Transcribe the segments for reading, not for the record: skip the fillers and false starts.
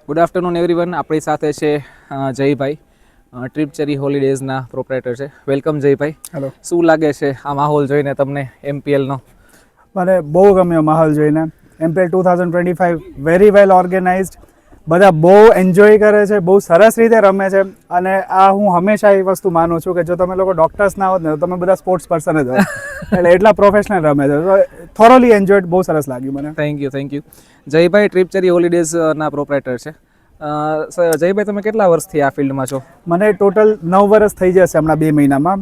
Good afternoon everyone. આપણી સાથે છે જયભાઈ, ટ્રીપચેરી હોલિડેઝના પ્રોપ્રાઇટર છે. વેલકમ જયભાઈ. હેલો. શું લાગે છે આ માહોલ જોઈને તમને MPLનો? મને બહુ ગમ્યો માહોલ જોઈને. MPL 2025 વેરી વેલ ઓર્ગેનાઇઝડ, બધા બહુ એન્જોય કરે છે, બહુ સરસ રીતે રમે છે. અને આ હું હંમેશા એ વસ્તુ માનું છું કે જો તમે લોકો ડોક્ટર્સ ના હોત ને તો તમે બધા સ્પોર્ટ્સ પર્સન જ હોત. એટલે એટલા પ્રોફેશનલ રમે છે. તો થોરોલી એન્જોયડ, બહુ સરસ લાગ્યું મને. Thank you. જયભાઈ ટ્રીપચેરી હોલિડેઝના પ્રોપ્રાઇટર છે. જયભાઈ, તમે કેટલા વર્ષથી આ ફિલ્ડમાં છો? મને ટોટલ 9 વર્ષ થઈ જશે હમણાં 2 મહિનામાં.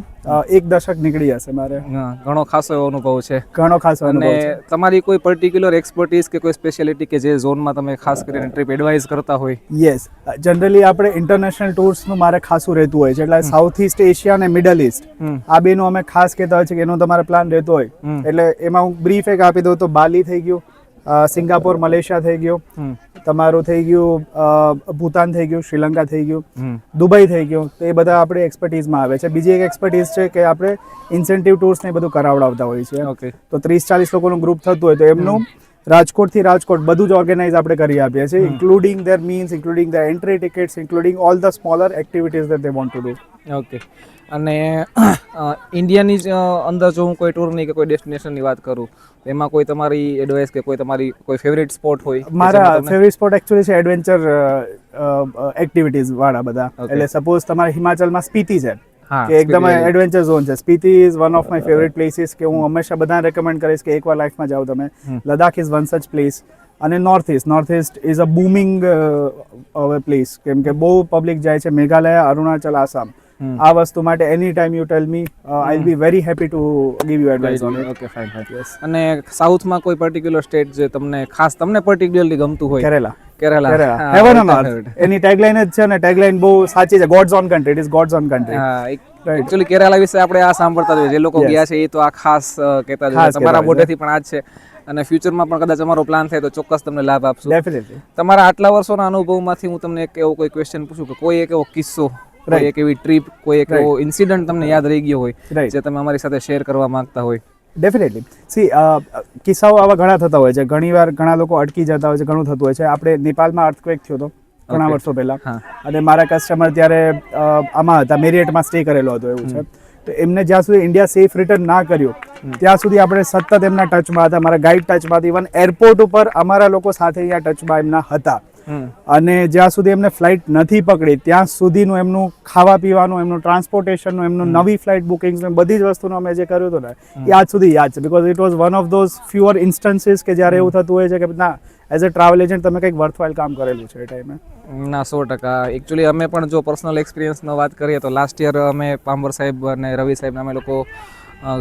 1 દશક નીકળી જશે મારે. ઘણો ખાસો એવો અનુભવ છે. ઘણો ખાસો અનુભવ છે. અને તમારી કોઈ પર્ટિક્યુલર એક્સપર્ટીઝ કે કોઈ સ્પેશિયાલિટી કે જે ઝોનમાં તમે ખાસ કરીને ટ્રીપ એડવાઇઝ કરતા હોય? યસ, જનરલી આપણે ઇન્ટરનેશનલ ટૂર્સનું મારે ખાસું રહેતું હોય છે. એટલે સાઉથ ઈસ્ટ એશિયા અને મિડલ ઈસ્ટ આ બેનું અમે ખાસ કહેતા હોય છે કે એનો તમારે પ્લાન રહેતો હોય. એટલે એમાં હું બ્રીફ એક આપી દઉં તો બાલી થઈ ગયું, સિંગાપોર મલેશિયા થઈ ગયું, તમારું થઈ ગયું ભૂતાન થઈ ગયું, શ્રીલંકા થઈ ગયું, દુબઈ થઈ ગયું. તો એ બધા આપણે એક્સપર્ટીઝમાં આવે છે. બીજી એક એક્સપર્ટીઝ છે કે આપણે ઇન્સેન્ટિવ ટૂર્સ ને બધું કરાવડાવતા હોઈએ છીએ. ઓકે. તો 30-40 લોકોનું ગ્રુપ થતું હોય તો એમનું રાજકોટથી રાજકોટ બધું જ ઓર્ગેનાઇઝ આપણે કરી આપીએ છીએ, including there means, including there entry tickets, including all the smaller activities that they want to do. Okay. અને ઇન્ડિયાની જ અંદર જો હું કોઈ ટૂરની કે કોઈ ડેસ્ટિનેશનની વાત કરું, એમાં કોઈ તમારી એડવાઇસ કે કોઈ તમારી કોઈ ફેવરિટ સ્પોટ હોય? મારા ફેવરિટ સ્પોટ એકચ્યુઅલી છે એડવેન્ચર એક્ટિવિટીઝ વાળા બધા. એટલે સપોઝ તમારે હિમાચલમાં સ્પીતિ છે કે એકદમ એડવેન્ચર ઝોન છે. Spiti is one of my favourite places કે હું હંમેશા બધાને રેકમેન્ડ કરીશ કે એકવાર લાઈફમાં જાઓ તમે. Ladakh is one such place. અને north east is a booming place, કેમ કે બહુ પબ્લિક જાય છે. મેઘાલય, અરુણાચલ, આસામ, આ વસ્તુ માટે any time you tell me, I will be very happy to give you advice on it. Okay, fine. Yes. અને સાઉથમાં કોઈ પર્ટિક્યુલર સ્ટેટ જે તમને ખાસ પર્ટિક્યુલરલી ગમતું હોય? Kerala. Heaven on earth. Any tagline જ છે ને, ટેગલાઇન બહુ સાચી છે. Gods on country. It is gods on country. Actually Kerala વિશે આપણે આ સાંભળતા જ હોય, જે લોકો ગયા છે એ તો આ ખાસ કહેતા જ હોય. તમારા મોઢેથી પણ આ જ છે. અને ફ્યુચરમાં પણ કદાચ અમારો પ્લાન થાય તો ચોક્કસ તમને લાભ આપશું. ડેફિનેટલી. તમારા આટલા વર્ષોના અનુભવમાંથી હું તમને એક એવો કોઈ ક્વેશ્ચન પૂછું કે કોઈ એક એવો કિસ્સો, કોઈ એક એવી ટ્રીપ, કોઈ એક એવો ઇન્સિડન્ટ તમને યાદ રહી ગયો હોય જે તમે અમારી સાથે શેર કરવા માંગતા હોય? ડેફિનેટલી. સી, કિસ્સાઓ આવા ઘણા થતા હોય છે. ઘણીવાર ઘણા લોકો અટકી જતા હોય છે, ઘણું થતું હોય છે. આપણે નેપાળમાં અર્થક્વેક થયો હતો ઘણા વર્ષો પહેલા, અને મારા કસ્ટમર ત્યારે આમાં હતા, મેરિયટમાં સ્ટે કરેલો હતો. એવું છે તો એમને જ્યાં સુધી ઇન્ડિયા સેફ રિટર્ન ના કર્યું ત્યાં સુધી આપણે સતત એમના ટચમાં હતા. મારા ગાઈડ ટચમાં, ઇવન એરપોર્ટ ઉપર અમારા લોકો સાથે અહીંયા ટચમાં એમના હતા. અને જ્યાં સુધી એમને ફ્લાઇટ નથી પકડી ત્યાં સુધીનું એમનું ખાવા પીવાનું, એમનું ટ્રાન્સપોર્ટેશનનું, એમનું નવી ફ્લાઇટ બુકિંગ્સ, બધી જ વસ્તુનું અમે જે કર્યું હતું ને એ આજ સુધી યાદ છે. Because it was one of those fewer instances કે જ્યારે એવું થતું હોય છે કે ના, એઝ અ ટ્રાવેલ એજન્ટ તમે કંઈક વર્થવાઇલ કામ કરેલું છે એ ટાઈમે. ના, 100%. એકચ્યુઅલી અમે પણ જો પર્સનલ એક્સપિરિયન્સનો વાત કરીએ તો લાસ્ટ યર અમે પાંબર સાહેબ અને રવિ સાહેબને અમે લોકો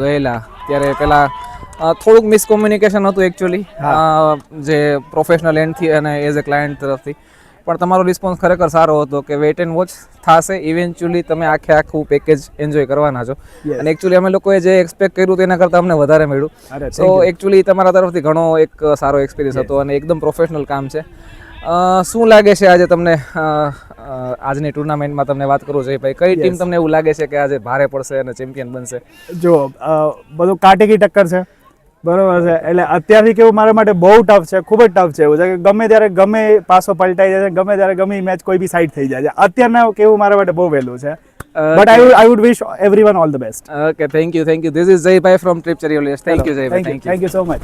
ગયેલા. ત્યારે પહેલાં થોડુંક મિસકોમ્યુનિકેશન હતું એકચ્યુઅલી, જે પ્રોફેશનલ એન્ડથી અને એઝ અ ક્લાયન્ટ તરફથી. પણ તમારો રિસ્પોન્સ ખરેખર સારો હતો કે વેઇટ એન્ડ વોચ થશે, ઇવેન્ચ્યુઅલી તમે આખું પેકેજ એન્જોય કરવાના છો. અને એકચ્યુઅલી અમે લોકોએ જે એક્સપેક્ટ કર્યું તેના કરતાં અમને વધારે મળ્યું. સો એકચ્યુઅલી તમારા તરફથી ઘણો એક સારો એક્સપિરિયન્સ હતો અને એકદમ પ્રોફેશનલ કામ છે. શું લાગે છે આજે તમને આજની ટુર્નામેન્ટમાં? તમને વાત કરું છે ભાઈ, કઈ ટીમ તમને એવું લાગે છે કે આજે ભારે પડશે અને ચેમ્પિયન બનશે? જો બધું કાટેકી ટક્કર છે, બરોબર છે. એટલે અત્યારથી કેવું મારા માટે બહુ ટફ છે, ખૂબ જ ટફ છે. એવું છે કે ગમે ત્યારે ગમે પાસો પલટાઈ જાય છે, ગમે ત્યારે ગમે મેચ કોઈ બી સાઈડ થઈ જાય છે. અત્યારના કેવું મારા માટે બહુ વહેલું છે. But I would wish everyone all the best. Okay, thank you. This is Jaybhai from Tripcherry holidays. Thank you Jaybhai. Thank you so much.